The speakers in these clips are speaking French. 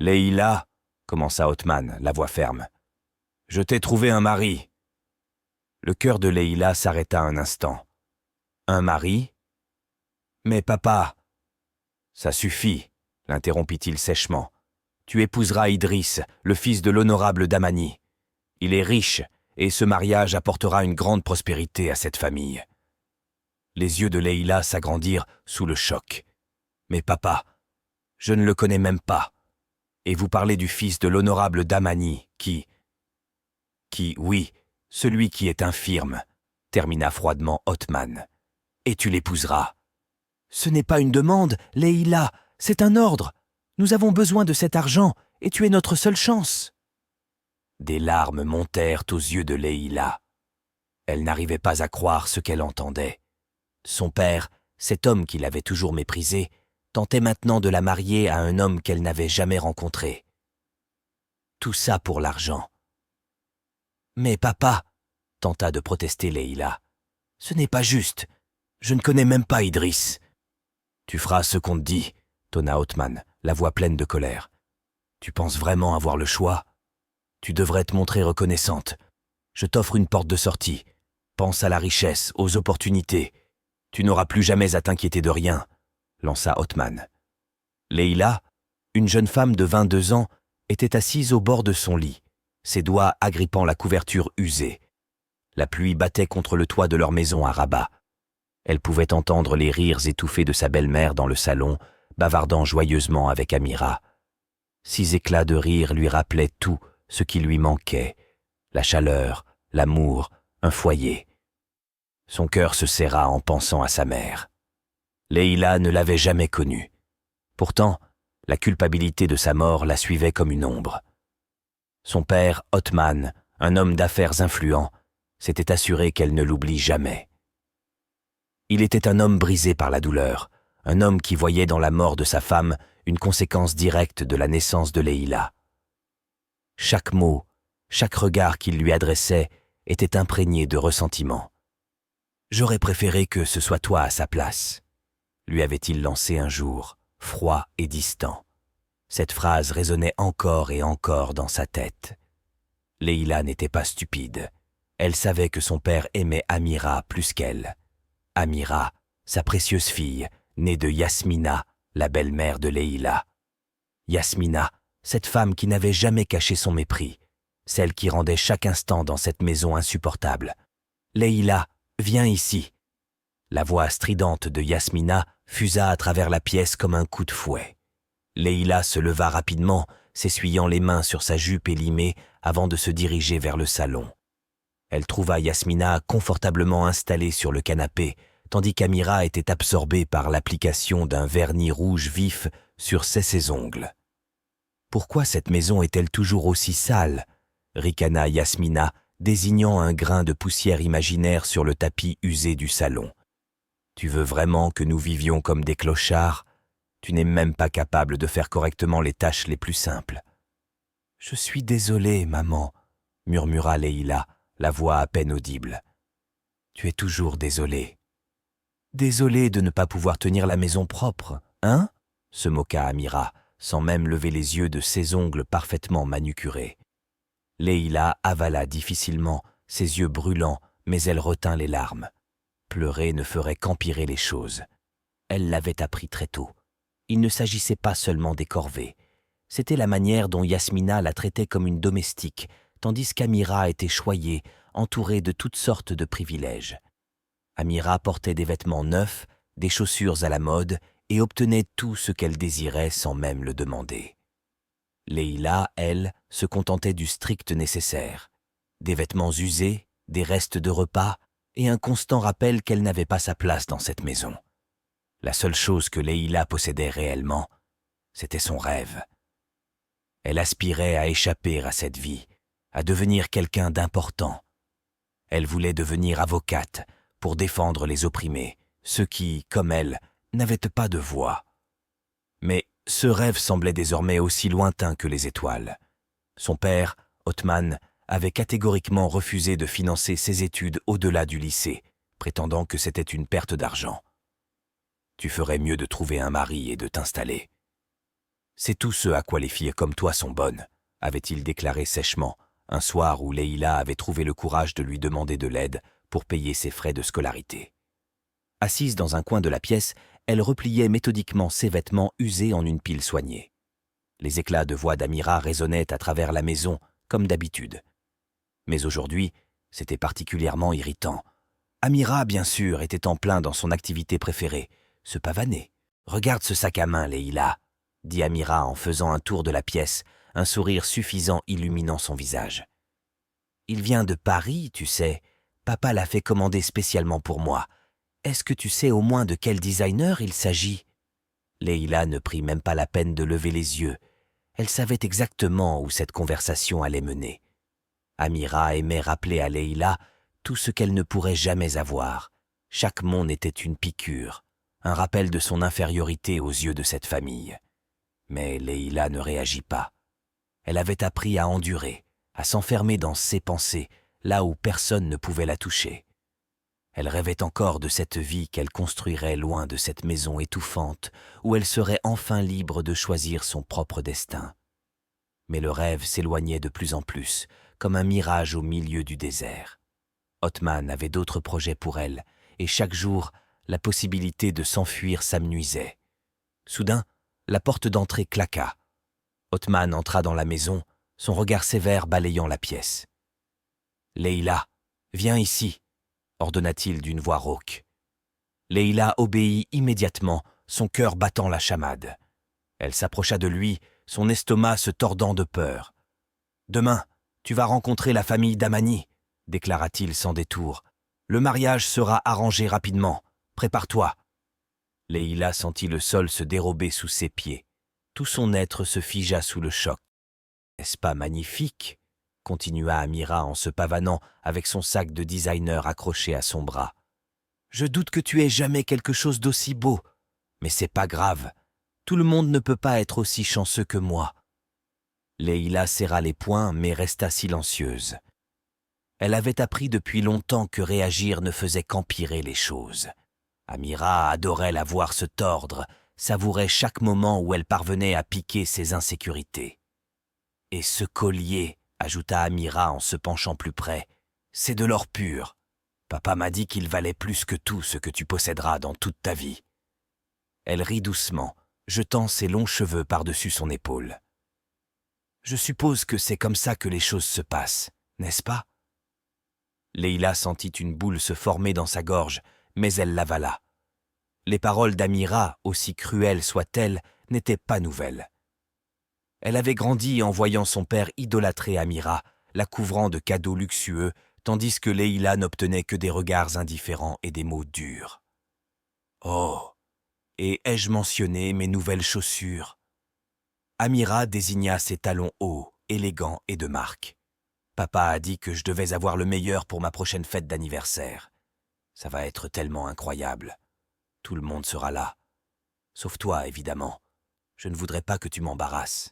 Leïla, commença Othman, la voix ferme. Je t'ai trouvé un mari. Le cœur de Leïla s'arrêta un instant. Un mari? Mais papa... Ça suffit, l'interrompit-il sèchement. Tu épouseras Idriss, le fils de l'honorable Damani. Il est riche, et ce mariage apportera une grande prospérité à cette famille. Les yeux de Leïla s'agrandirent sous le choc. Mais papa, je ne le connais même pas. Et vous parlez du fils de l'honorable Damani, qui, oui, celui qui est infirme, termina froidement Othman. Et tu l'épouseras. Ce n'est pas une demande, Leïla, c'est un ordre. Nous avons besoin de cet argent, et tu es notre seule chance. Des larmes montèrent aux yeux de Leïla. Elle n'arrivait pas à croire ce qu'elle entendait. Son père, cet homme qui l'avait toujours méprisée, tentait maintenant de la marier à un homme qu'elle n'avait jamais rencontré. Tout ça pour l'argent. Mais papa, tenta de protester Leïla, ce n'est pas juste. Je ne connais même pas Idriss. Tu feras ce qu'on te dit, tonna Othman, la voix pleine de colère. Tu penses vraiment avoir le choix? Tu devrais te montrer reconnaissante. Je t'offre une porte de sortie. Pense à la richesse, aux opportunités. Tu n'auras plus jamais à t'inquiéter de rien, lança Othman. Leïla, une jeune femme de 22 ans, était assise au bord de son lit, ses doigts agrippant la couverture usée. La pluie battait contre le toit de leur maison à Rabat. Elle pouvait entendre les rires étouffés de sa belle-mère dans le salon, bavardant joyeusement avec Amira. 6 éclats de rire lui rappelaient tout ce qui lui manquait, la chaleur, l'amour, un foyer. Son cœur se serra en pensant à sa mère. Leïla ne l'avait jamais connue. Pourtant, la culpabilité de sa mort la suivait comme une ombre. Son père, Othman, un homme d'affaires influent, s'était assuré qu'elle ne l'oublie jamais. Il était un homme brisé par la douleur, un homme qui voyait dans la mort de sa femme une conséquence directe de la naissance de Leïla. Chaque mot, chaque regard qu'il lui adressait était imprégné de ressentiment. « J'aurais préféré que ce soit toi à sa place », lui avait-il lancé un jour, froid et distant. Cette phrase résonnait encore et encore dans sa tête. Leïla n'était pas stupide. Elle savait que son père aimait Amira plus qu'elle. Amira, sa précieuse fille, née de Yasmina, la belle-mère de Leïla. Yasmina, cette femme qui n'avait jamais caché son mépris, celle qui rendait chaque instant dans cette maison insupportable. « Leïla, viens ici !» La voix stridente de Yasmina fusa à travers la pièce comme un coup de fouet. Leïla se leva rapidement, s'essuyant les mains sur sa jupe élimée avant de se diriger vers le salon. Elle trouva Yasmina confortablement installée sur le canapé, tandis qu'Amira était absorbée par l'application d'un vernis rouge vif sur ses ongles. « Pourquoi cette maison est-elle toujours aussi sale ?» ricana Yasmina, désignant un grain de poussière imaginaire sur le tapis usé du salon. « Tu veux vraiment que nous vivions comme des clochards? Tu n'es même pas capable de faire correctement les tâches les plus simples. »« Je suis désolée, maman, » murmura Leïla, la voix à peine audible. « Tu es toujours désolée. »« Désolée de ne pas pouvoir tenir la maison propre, hein ?» se moqua Amira, sans même lever les yeux de ses ongles parfaitement manucurés. Leïla avala difficilement, ses yeux brûlants, mais elle retint les larmes. Pleurer ne ferait qu'empirer les choses. Elle l'avait appris très tôt. Il ne s'agissait pas seulement des corvées. C'était la manière dont Yasmina la traitait comme une domestique, tandis qu'Amira était choyée, entourée de toutes sortes de privilèges. Amira portait des vêtements neufs, des chaussures à la mode et obtenait tout ce qu'elle désirait sans même le demander. Leïla, elle, se contentait du strict nécessaire. Des vêtements usés, des restes de repas et un constant rappel qu'elle n'avait pas sa place dans cette maison. La seule chose que Leïla possédait réellement, c'était son rêve. Elle aspirait à échapper à cette vie, à devenir quelqu'un d'important. Elle voulait devenir avocate pour défendre les opprimés, ceux qui, comme elle, n'avaient pas de voix. Mais ce rêve semblait désormais aussi lointain que les étoiles. Son père, Othman, avait catégoriquement refusé de financer ses études au-delà du lycée, prétendant que c'était une perte d'argent. « Tu ferais mieux de trouver un mari et de t'installer. » C'est tout ce à quoi les filles comme toi sont bonnes, avait-il déclaré sèchement, un soir où Leïla avait trouvé le courage de lui demander de l'aide pour payer ses frais de scolarité. Assise dans un coin de la pièce, elle repliait méthodiquement ses vêtements usés en une pile soignée. Les éclats de voix d'Amira résonnaient à travers la maison, comme d'habitude. Mais aujourd'hui, c'était particulièrement irritant. Amira, bien sûr, était en plein dans son activité préférée, se pavaner. « Regarde ce sac à main, Leïla », dit Amira en faisant un tour de la pièce, un sourire suffisant illuminant son visage. « Il vient de Paris, tu sais. Papa l'a fait commander spécialement pour moi. Est-ce que tu sais au moins de quel designer il s'agit ?» Leïla ne prit même pas la peine de lever les yeux. Elle savait exactement où cette conversation allait mener. Amira aimait rappeler à Leïla tout ce qu'elle ne pourrait jamais avoir. Chaque mot n'était une piqûre, un rappel de son infériorité aux yeux de cette famille. Mais Leïla ne réagit pas. Elle avait appris à endurer, à s'enfermer dans ses pensées, là où personne ne pouvait la toucher. Elle rêvait encore de cette vie qu'elle construirait loin de cette maison étouffante, où elle serait enfin libre de choisir son propre destin. Mais le rêve s'éloignait de plus en plus, comme un mirage au milieu du désert. Othman avait d'autres projets pour elle, et chaque jour, la possibilité de s'enfuir s'amenuisait. Soudain, la porte d'entrée claqua. Othman entra dans la maison, son regard sévère balayant la pièce. « Leïla, viens ici !» ordonna-t-il d'une voix rauque. Leïla obéit immédiatement, son cœur battant la chamade. Elle s'approcha de lui, son estomac se tordant de peur. « Demain, tu vas rencontrer la famille d'Amani, » déclara-t-il sans détour. « Le mariage sera arrangé rapidement. Prépare-toi. » Leïla sentit le sol se dérober sous ses pieds. Tout son être se figea sous le choc. « N'est-ce pas magnifique ?» continua Amira en se pavanant avec son sac de designer accroché à son bras. « Je doute que tu aies jamais quelque chose d'aussi beau. Mais c'est pas grave. Tout le monde ne peut pas être aussi chanceux que moi. » Leïla serra les poings mais resta silencieuse. Elle avait appris depuis longtemps que réagir ne faisait qu'empirer les choses. Amira adorait la voir se tordre, savourait chaque moment où elle parvenait à piquer ses insécurités. « Et ce collier », ajouta Amira en se penchant plus près, « c'est de l'or pur. Papa m'a dit qu'il valait plus que tout ce que tu posséderas dans toute ta vie. » Elle rit doucement, jetant ses longs cheveux par-dessus son épaule. « Je suppose que c'est comme ça que les choses se passent, n'est-ce pas ?» Leïla sentit une boule se former dans sa gorge, mais elle l'avala. Les paroles d'Amira, aussi cruelles soient-elles, n'étaient pas nouvelles. Elle avait grandi en voyant son père idolâtrer Amira, la couvrant de cadeaux luxueux, tandis que Leïla n'obtenait que des regards indifférents et des mots durs. « Oh, et ai-je mentionné mes nouvelles chaussures ?» Amira désigna ses talons hauts, élégants et de marque. « Papa a dit que je devais avoir le meilleur pour ma prochaine fête d'anniversaire. Ça va être tellement incroyable. Tout le monde sera là. Sauf toi, évidemment. Je ne voudrais pas que tu m'embarrasses. »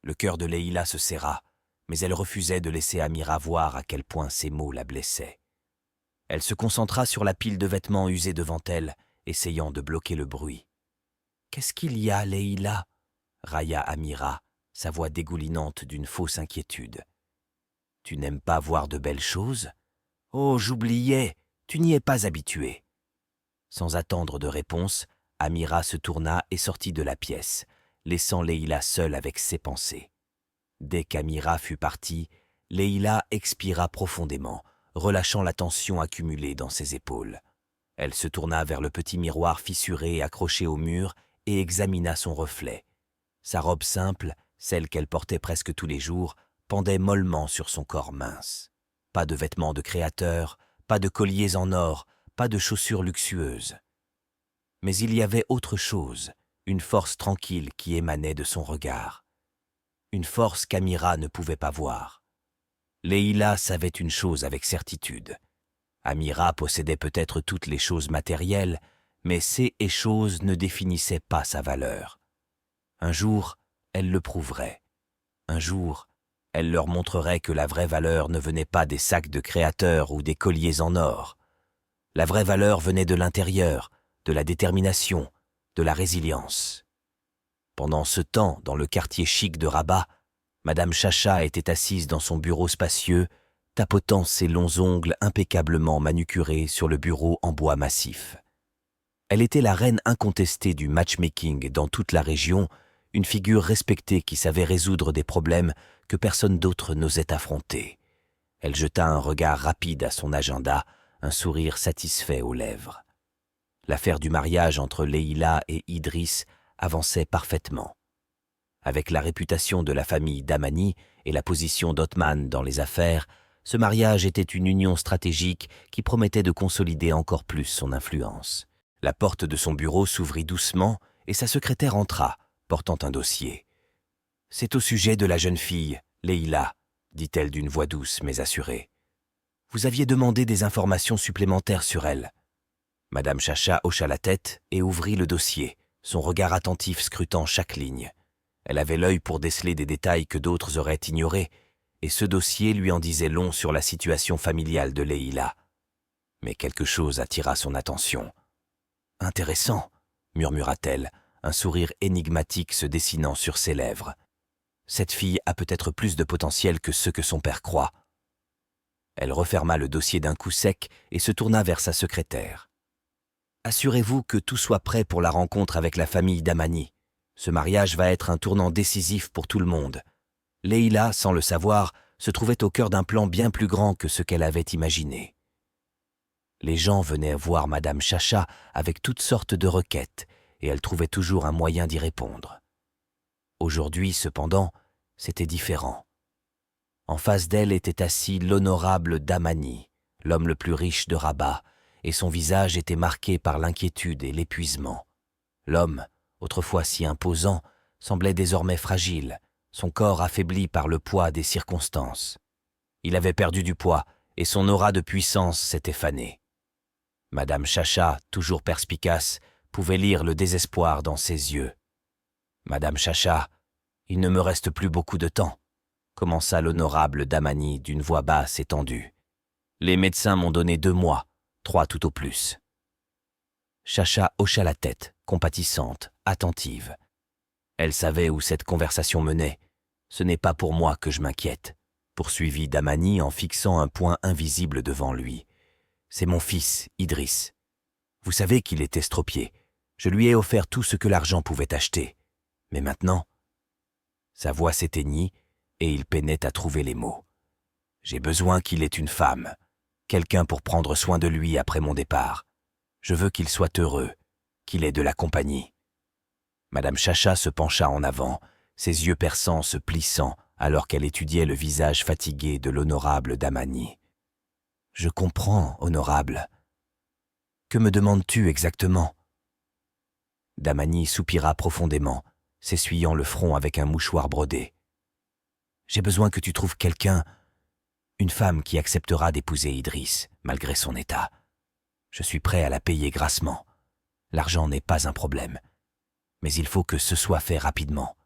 Le cœur de Leïla se serra, mais elle refusait de laisser Amira voir à quel point ces mots la blessaient. Elle se concentra sur la pile de vêtements usés devant elle, essayant de bloquer le bruit. « Qu'est-ce qu'il y a, Leïla » railla Amira, sa voix dégoulinante d'une fausse inquiétude. « Tu n'aimes pas voir de belles choses ? Oh, j'oubliais, tu n'y es pas habituée. » Sans attendre de réponse, Amira se tourna et sortit de la pièce, laissant Leïla seule avec ses pensées. Dès qu'Amira fut partie, Leïla expira profondément, relâchant la tension accumulée dans ses épaules. Elle se tourna vers le petit miroir fissuré accroché au mur et examina son reflet. Sa robe simple, celle qu'elle portait presque tous les jours, pendait mollement sur son corps mince. Pas de vêtements de créateur, pas de colliers en or, pas de chaussures luxueuses. Mais il y avait autre chose, une force tranquille qui émanait de son regard. Une force qu'Amira ne pouvait pas voir. Leïla savait une chose avec certitude. Amira possédait peut-être toutes les choses matérielles, mais ces et choses ne définissaient pas sa valeur. Un jour, elle le prouverait. Un jour, elle leur montrerait que la vraie valeur ne venait pas des sacs de créateurs ou des colliers en or. La vraie valeur venait de l'intérieur, de la détermination, de la résilience. Pendant ce temps, dans le quartier chic de Rabat, Madame Chacha était assise dans son bureau spacieux, tapotant ses longs ongles impeccablement manucurés sur le bureau en bois massif. Elle était la reine incontestée du matchmaking dans toute la région, une figure respectée qui savait résoudre des problèmes que personne d'autre n'osait affronter. Elle jeta un regard rapide à son agenda, un sourire satisfait aux lèvres. L'affaire du mariage entre Leïla et Idriss avançait parfaitement. Avec la réputation de la famille Damani et la position d'Othman dans les affaires, ce mariage était une union stratégique qui promettait de consolider encore plus son influence. La porte de son bureau s'ouvrit doucement et sa secrétaire entra, portant un dossier. « C'est au sujet de la jeune fille, Leïla, » dit-elle d'une voix douce mais assurée. « Vous aviez demandé des informations supplémentaires sur elle. » Madame Chacha hocha la tête et ouvrit le dossier, son regard attentif scrutant chaque ligne. Elle avait l'œil pour déceler des détails que d'autres auraient ignorés, et ce dossier lui en disait long sur la situation familiale de Leïla. Mais quelque chose attira son attention. « Intéressant », murmura-t-elle, un sourire énigmatique se dessinant sur ses lèvres. « Cette fille a peut-être plus de potentiel que ce que son père croit. » Elle referma le dossier d'un coup sec et se tourna vers sa secrétaire. « Assurez-vous que tout soit prêt pour la rencontre avec la famille Damani. Ce mariage va être un tournant décisif pour tout le monde. » Leïla, sans le savoir, se trouvait au cœur d'un plan bien plus grand que ce qu'elle avait imaginé. Les gens venaient voir Madame Chacha avec toutes sortes de requêtes, et elle trouvait toujours un moyen d'y répondre. Aujourd'hui, cependant, c'était différent. En face d'elle était assis l'honorable Damani, l'homme le plus riche de Rabat, et son visage était marqué par l'inquiétude et l'épuisement. L'homme, autrefois si imposant, semblait désormais fragile, son corps affaibli par le poids des circonstances. Il avait perdu du poids, et son aura de puissance s'était fanée. Madame Chacha, toujours perspicace, pouvait lire le désespoir dans ses yeux. « Madame Chacha, il ne me reste plus beaucoup de temps, » commença l'honorable Damani d'une voix basse et tendue. « Les médecins m'ont donné 2 mois, 3 tout au plus. » Chacha hocha la tête, compatissante, attentive. Elle savait où cette conversation menait. « Ce n'est pas pour moi que je m'inquiète, » poursuivit Damani en fixant un point invisible devant lui. « C'est mon fils, Idriss. Vous savez qu'il est estropié. Je lui ai offert tout ce que l'argent pouvait acheter. Mais maintenant... » Sa voix s'éteignit et il peinait à trouver les mots. « J'ai besoin qu'il ait une femme, quelqu'un pour prendre soin de lui après mon départ. Je veux qu'il soit heureux, qu'il ait de la compagnie. » Madame Chacha se pencha en avant, ses yeux perçants se plissant alors qu'elle étudiait le visage fatigué de l'honorable Damani. « Je comprends, honorable. Que me demandes-tu exactement ?» Damani soupira profondément, s'essuyant le front avec un mouchoir brodé. « J'ai besoin que tu trouves quelqu'un, une femme qui acceptera d'épouser Idriss, malgré son état. Je suis prêt à la payer grassement. L'argent n'est pas un problème. Mais il faut que ce soit fait rapidement.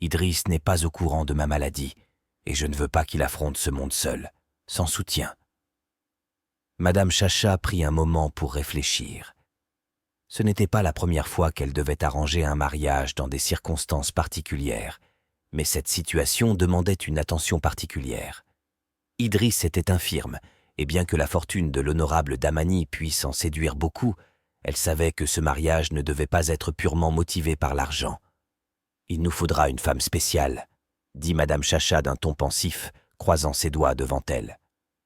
Idriss n'est pas au courant de ma maladie, et je ne veux pas qu'il affronte ce monde seul, sans soutien. » Madame Chacha prit un moment pour réfléchir. Ce n'était pas la première fois qu'elle devait arranger un mariage dans des circonstances particulières, mais cette situation demandait une attention particulière. Idriss était infirme, et bien que la fortune de l'honorable Damani puisse en séduire beaucoup, elle savait que ce mariage ne devait pas être purement motivé par l'argent. « Il nous faudra une femme spéciale, » dit Madame Chacha d'un ton pensif, croisant ses doigts devant elle.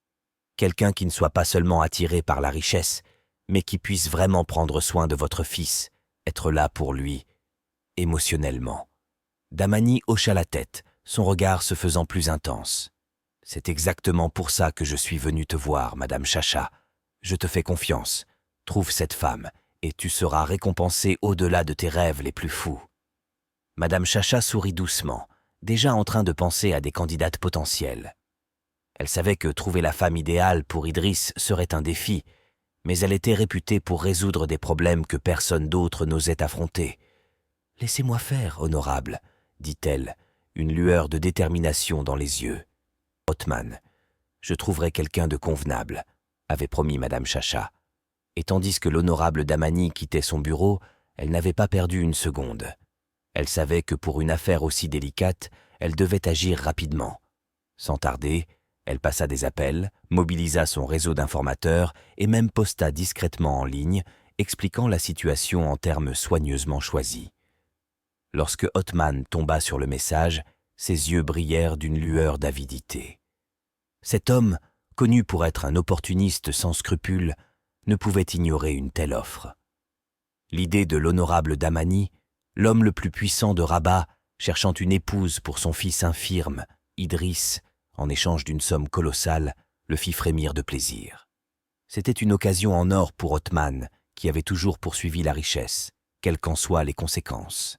« Quelqu'un qui ne soit pas seulement attiré par la richesse, mais qui puisse vraiment prendre soin de votre fils, être là pour lui, émotionnellement. » Damani hocha la tête, son regard se faisant plus intense. « C'est exactement pour ça que je suis venu te voir, Madame Chacha. Je te fais confiance. Trouve cette femme, et tu seras récompensée au-delà de tes rêves les plus fous. » Madame Chacha sourit doucement, déjà en train de penser à des candidates potentielles. Elle savait que trouver la femme idéale pour Idriss serait un défi, mais elle était réputée pour résoudre des problèmes que personne d'autre n'osait affronter. « Laissez-moi faire, honorable, » dit-elle, une lueur de détermination dans les yeux. « Othman, je trouverai quelqu'un de convenable, » avait promis Madame Chacha. Et tandis que l'honorable Damani quittait son bureau, elle n'avait pas perdu une seconde. Elle savait que pour une affaire aussi délicate, elle devait agir rapidement. Sans tarder, elle passa des appels, mobilisa son réseau d'informateurs et même posta discrètement en ligne, expliquant la situation en termes soigneusement choisis. Lorsque Othman tomba sur le message, ses yeux brillèrent d'une lueur d'avidité. Cet homme, connu pour être un opportuniste sans scrupules, ne pouvait ignorer une telle offre. L'idée de l'honorable Damani, l'homme le plus puissant de Rabat, cherchant une épouse pour son fils infirme, Idriss, en échange d'une somme colossale, le fit frémir de plaisir. C'était une occasion en or pour Othman, qui avait toujours poursuivi la richesse, quelles qu'en soient les conséquences.